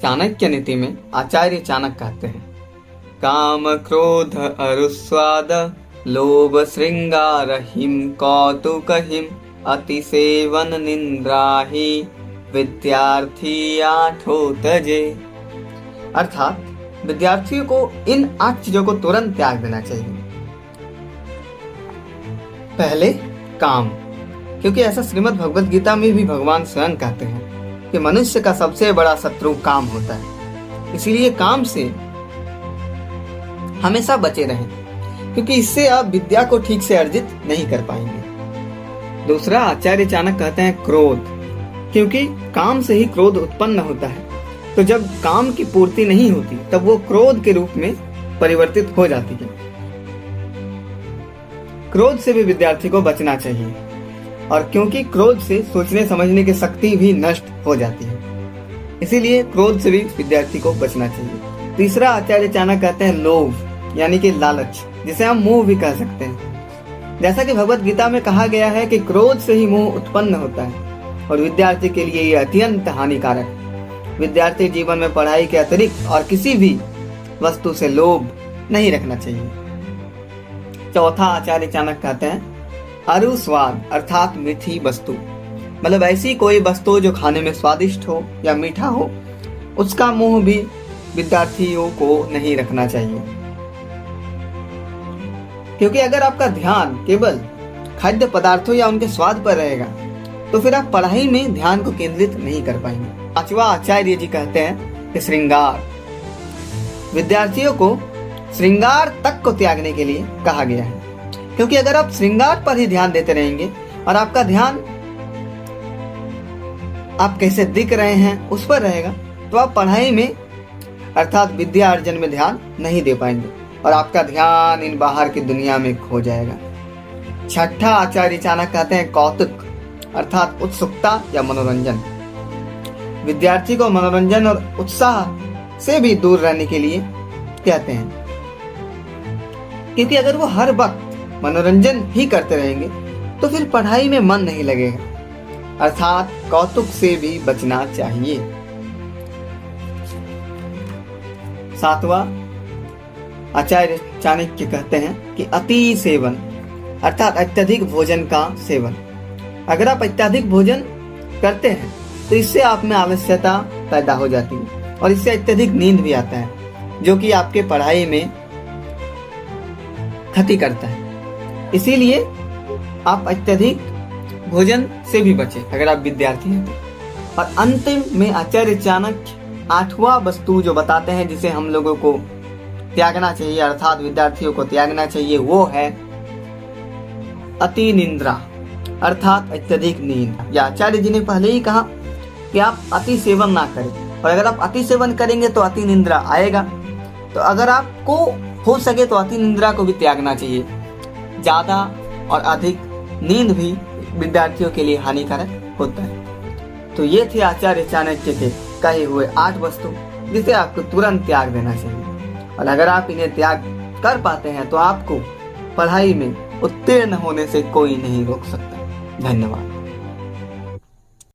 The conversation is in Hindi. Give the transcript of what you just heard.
चाणक्य नीति में आचार्य चाणक्य कहते हैं, काम क्रोध अरुस्वाद लोभ श्रृंगार हिम कौतुक हिम अति सेवन निंद्राहि विद्यार्थी आठो तजे। अर्थात विद्यार्थियों को इन 8 चीजों को तुरंत त्याग देना चाहिए। पहले काम, क्योंकि ऐसा श्रीमद् भगवद गीता में भी भगवान स्वयं कहते हैं कि मनुष्य का सबसे बड़ा शत्रु काम होता है, इसीलिए काम से हमेशा बचे रहें, क्योंकि इससे आप विद्या को ठीक से अर्जित नहीं कर पाएंगे। दूसरा, आचार्य चाणक्य कहते हैं क्रोध, क्योंकि काम से ही क्रोध उत्पन्न होता है, तो जब काम की पूर्ति नहीं होती तब वो क्रोध के रूप में परिवर्तित हो जाती है। क्रोध से भी विद्यार्थी को बचना चाहिए, और क्योंकि क्रोध से सोचने समझने की शक्ति भी नष्ट हो जाती है, इसीलिए क्रोध से भी विद्यार्थी को बचना चाहिए। तीसरा, आचार्य चाणक्य कहते हैं लोभ, यानी कि लालच, जिसे हम मोह भी कह सकते हैं। जैसा कि भगवत गीता में कहा गया है कि क्रोध से ही मोह उत्पन्न होता है और विद्यार्थी के लिए यह अत्यंत हानिकारक है। विद्यार्थी जीवन में पढ़ाई के अतिरिक्त और किसी भी वस्तु से लोभ नहीं रखना चाहिए। चौथा, आचार्य चाणक्य कहते हैं अरुस्वाद, अर्थात मीठी वस्तु, मतलब ऐसी कोई वस्तु जो खाने में स्वादिष्ट हो या मीठा हो, उसका मोह भी विद्यार्थियों को नहीं रखना चाहिए, क्योंकि अगर आपका ध्यान केवल खाद्य पदार्थों या उनके स्वाद पर रहेगा तो फिर आप पढ़ाई में ध्यान को केंद्रित नहीं कर पाएंगे। पांचवा, आचार्य जी कहते हैं कि श्रृंगार, विद्यार्थियों को श्रृंगार तक को त्यागने के लिए कहा गया है, क्योंकि अगर आप श्रृंगार पर ही ध्यान देते रहेंगे और आपका ध्यान आप कैसे दिख रहे हैं उस पर रहेगा, तो आप पढ़ाई में अर्थात विद्या अर्जन में ध्यान नहीं दे पाएंगे और आपका ध्यान इन बाहर की दुनिया में खो जाएगा। छठा, आचार्य चाणक्य कहते हैं कौतुक, अर्थात उत्सुकता या मनोरंजन, विद्यार्थी को मनोरंजन और उत्साह से भी दूर रहने के लिए कहते हैं, क्योंकि अगर वो हर वक्त मनोरंजन ही करते रहेंगे तो फिर पढ़ाई में मन नहीं लगेगा, अर्थात कौतुक से भी बचना चाहिए। सातवां, आचार्य चाणक्य कहते हैं कि अति सेवन, अर्थात अत्यधिक भोजन का सेवन। अगर आप अत्यधिक भोजन करते हैं तो इससे आप में आलस्यता पैदा हो जाती है और इससे अत्यधिक नींद भी आता है, जो कि आपके पढ़ाई में क्षति करता है। इसीलिए आप अत्यधिक भोजन से भी बचें अगर आप विद्यार्थी हैं तो। और अंतिम में आचार्य चाणक्य 8वां वस्तु जो बताते हैं जिसे हम लोगों को त्यागना चाहिए, अर्थात विद्यार्थियों को त्यागना चाहिए, वो है अति निंद्रा, अर्थात अत्यधिक नींद। या आचार्य जी ने पहले ही कहा कि आप अति सेवन ना करें, और अगर आप अति सेवन करेंगे तो अति निंद्रा आएगा। तो अगर आपको हो सके तो अति निंद्रा को भी त्यागना चाहिए। ज्यादा और अधिक नींद भी विद्यार्थियों के लिए हानिकारक होता है। तो ये थे आचार्य चाणक्य के कहे हुए 8 वस्तु जिसे आपको तुरंत त्याग देना चाहिए, और अगर आप इन्हें त्याग कर पाते हैं तो आपको पढ़ाई में उत्तीर्ण होने से कोई नहीं रोक सकता। धन्यवाद।